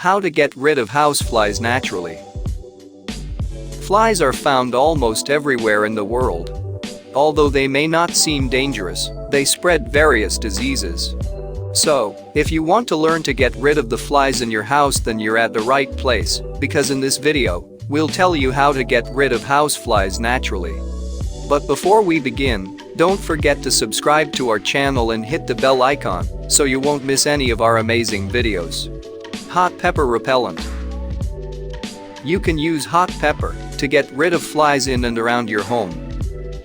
How to get rid of houseflies naturally. Flies are found almost everywhere in the world. Although they may not seem dangerous, they spread various diseases. So, if you want to learn to get rid of the flies in your house, then you're at the right place, because in this video, we'll tell you how to get rid of houseflies naturally. But before we begin, don't forget to subscribe to our channel and hit the bell icon so you won't miss any of our amazing videos. Hot pepper repellent. You can use hot pepper to get rid of flies in and around your home.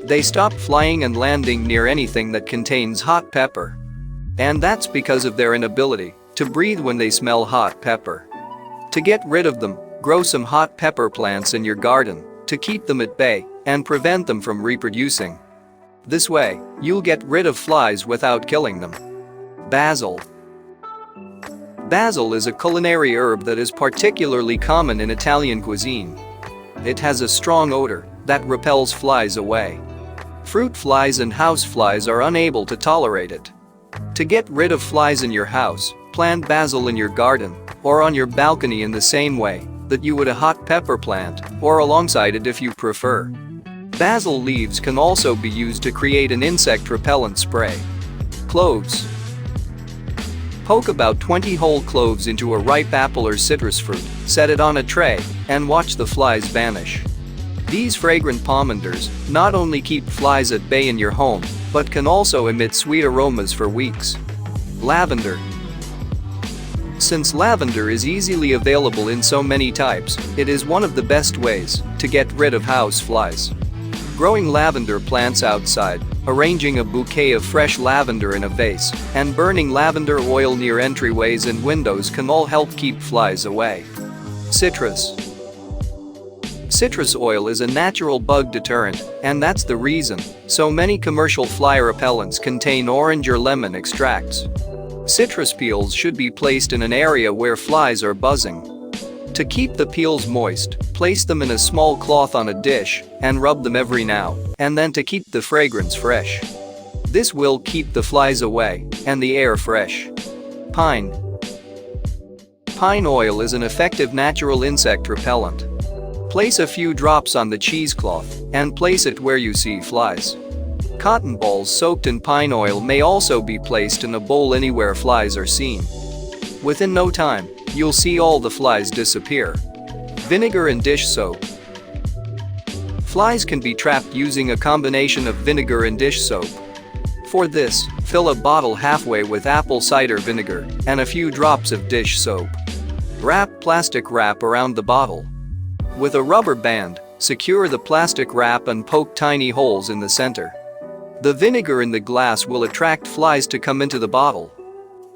They stop flying and landing near anything that contains hot pepper. And that's because of their inability to breathe when they smell hot pepper. To get rid of them, grow some hot pepper plants in your garden to keep them at bay and prevent them from reproducing. This way, you'll get rid of flies without killing them. Basil. Basil is a culinary herb that is particularly common in Italian cuisine. It has a strong odor that repels flies away. Fruit flies and house flies are unable to tolerate it. To get rid of flies in your house, plant basil in your garden or on your balcony in the same way that you would a hot pepper plant, or alongside it if you prefer. Basil leaves can also be used to create an insect repellent spray. Cloves. Poke about 20 whole cloves into a ripe apple or citrus fruit, set it on a tray, and watch the flies vanish. These fragrant pomanders not only keep flies at bay in your home, but can also emit sweet aromas for weeks. Lavender. Since lavender is easily available in so many types, it is one of the best ways to get rid of house flies. Growing lavender plants outside, arranging a bouquet of fresh lavender in a vase, and burning lavender oil near entryways and windows can all help keep flies away. Citrus. Citrus oil is a natural bug deterrent, and that's the reason so many commercial fly repellents contain orange or lemon extracts. Citrus peels should be placed in an area where flies are buzzing. To keep the peels moist, place them in a small cloth on a dish and rub them every now and then to keep the fragrance fresh. This will keep the flies away and the air fresh. Pine. Pine oil is an effective natural insect repellent. Place a few drops on the cheesecloth and place it where you see flies. Cotton balls soaked in pine oil may also be placed in a bowl anywhere flies are seen. Within no time, you'll see all the flies disappear. Vinegar and dish soap. Flies can be trapped using a combination of vinegar and dish soap. For this, fill a bottle halfway with apple cider vinegar and a few drops of dish soap. Wrap plastic wrap around the bottle. With a rubber band, secure the plastic wrap and poke tiny holes in the center. The vinegar in the glass will attract flies to come into the bottle,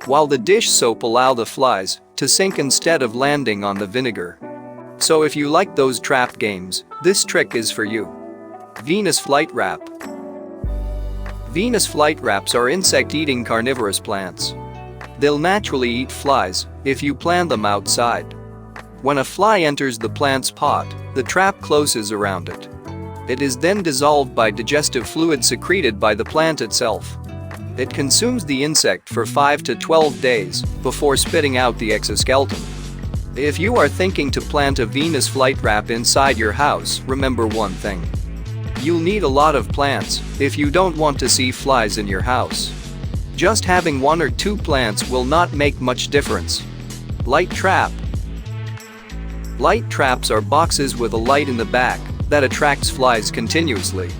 while the dish soap allow the flies to sink instead of landing on the vinegar. So if you like those trap games, this trick is for you. Venus flytrap. Venus flytraps are insect-eating carnivorous plants. They'll naturally eat flies if you plant them outside. When a fly enters the plant's pot, the trap closes around it. It is then dissolved by digestive fluid secreted by the plant itself. It consumes the insect for 5 to 12 days before spitting out the exoskeleton. If you are thinking to plant a Venus flytrap inside your house, remember one thing. You'll need a lot of plants if you don't want to see flies in your house. Just having 1 or 2 plants will not make much difference. Light trap. Light traps are boxes with a light in the back that attracts flies continuously.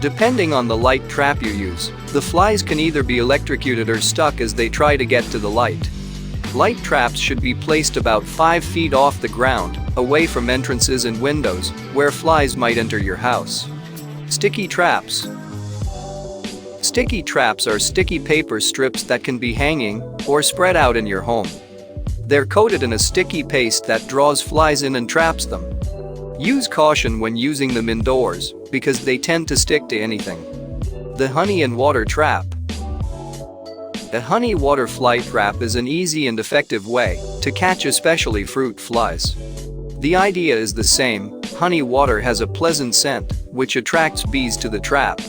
Depending on the light trap you use, the flies can either be electrocuted or stuck as they try to get to the light. Light traps should be placed about 5 feet off the ground, away from entrances and windows where flies might enter your house. Sticky traps. Sticky traps are sticky paper strips that can be hanging or spread out in your home. They're coated in a sticky paste that draws flies in and traps them. Use caution when using them indoors because they tend to stick to anything. The honey and water trap. A honey water fly trap is an easy and effective way to catch especially fruit flies. The idea is the same. Honey water has a pleasant scent which attracts bees to the trap.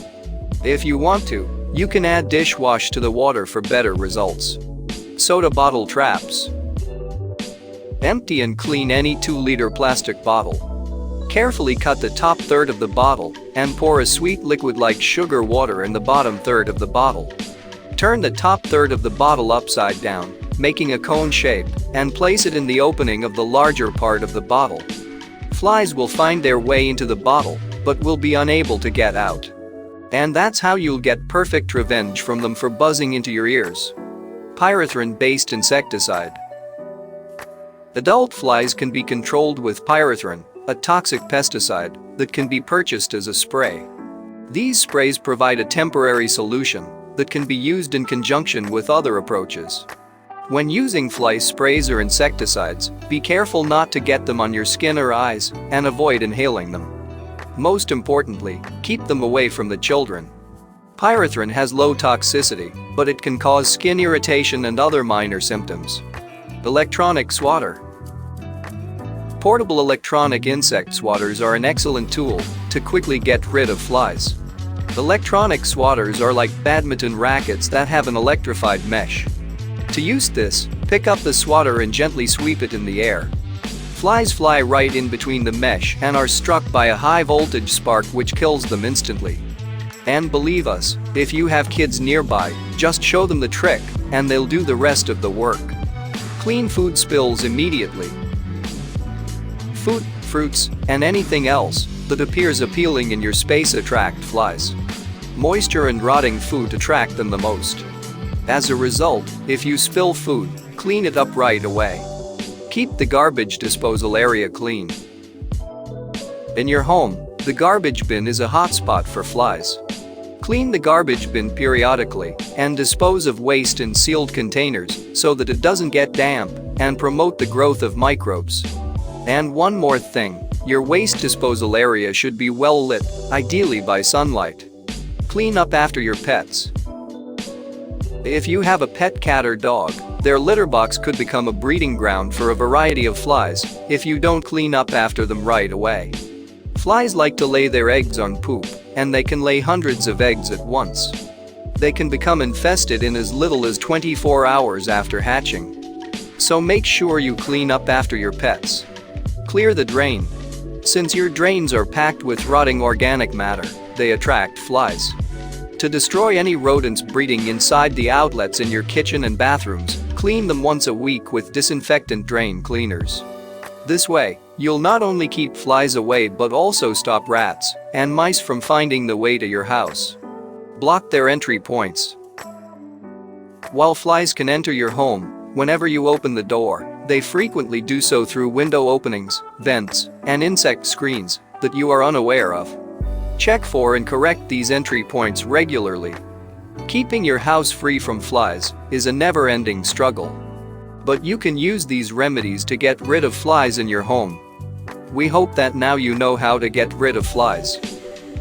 If you want to, you can add dishwash to the water for better results. Soda bottle traps. Empty and clean any 2-liter plastic bottle. Carefully cut the top third of the bottle and pour a sweet liquid like sugar water in the bottom third of the bottle. Turn the top third of the bottle upside down, making a cone shape, and place it in the opening of the larger part of the bottle. Flies will find their way into the bottle, but will be unable to get out. And that's how you'll get perfect revenge from them for buzzing into your ears. Pyrethrin-based insecticide. Adult flies can be controlled with pyrethrin, a toxic pesticide that can be purchased as a spray. These sprays provide a temporary solution that can be used in conjunction with other approaches. When using fly sprays or insecticides, be careful not to get them on your skin or eyes and avoid inhaling them. Most importantly, keep them away from the children. Pyrethrin has low toxicity, but it can cause skin irritation and other minor symptoms. Electronic swatter. Portable electronic insect swatters are an excellent tool to quickly get rid of flies. Electronic swatters are like badminton rackets that have an electrified mesh. To use this, pick up the swatter and gently sweep it in the air. Flies fly right in between the mesh and are struck by a high-voltage spark which kills them instantly. And believe us, if you have kids nearby, just show them the trick and they'll do the rest of the work. Clean food spills immediately. Food, fruits, and anything else that appears appealing in your space attract flies. Moisture and rotting food attract them the most. As a result, if you spill food, clean it up right away. Keep the garbage disposal area clean. In your home, the garbage bin is a hotspot for flies. Clean the garbage bin periodically and dispose of waste in sealed containers so that it doesn't get damp and promote the growth of microbes. And one more thing, your waste disposal area should be well lit, ideally by sunlight. Clean up after your pets. If you have a pet cat or dog, their litter box could become a breeding ground for a variety of flies if you don't clean up after them right away. Flies like to lay their eggs on poop, and they can lay hundreds of eggs at once. They can become infested in as little as 24 hours after hatching. So make sure you clean up after your pets. Clear the drain. Since your drains are packed with rotting organic matter, they attract flies. To destroy any rodents breeding inside the outlets in your kitchen and bathrooms, clean them once a week with disinfectant drain cleaners. This way, you'll not only keep flies away but also stop rats and mice from finding the way to your house. Block their entry points. While flies can enter your home whenever you open the door, they frequently do so through window openings, vents, and insect screens that you are unaware of. Check for and correct these entry points regularly. Keeping your house free from flies is a never-ending struggle. But you can use these remedies to get rid of flies in your home. We hope that now you know how to get rid of flies.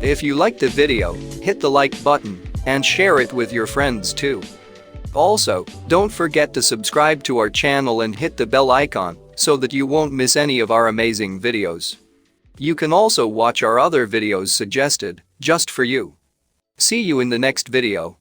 If you liked the video, hit the like button and share it with your friends too. Also, don't forget to subscribe to our channel and hit the bell icon so that you won't miss any of our amazing videos. You can also watch our other videos suggested just for you. See you in the next video.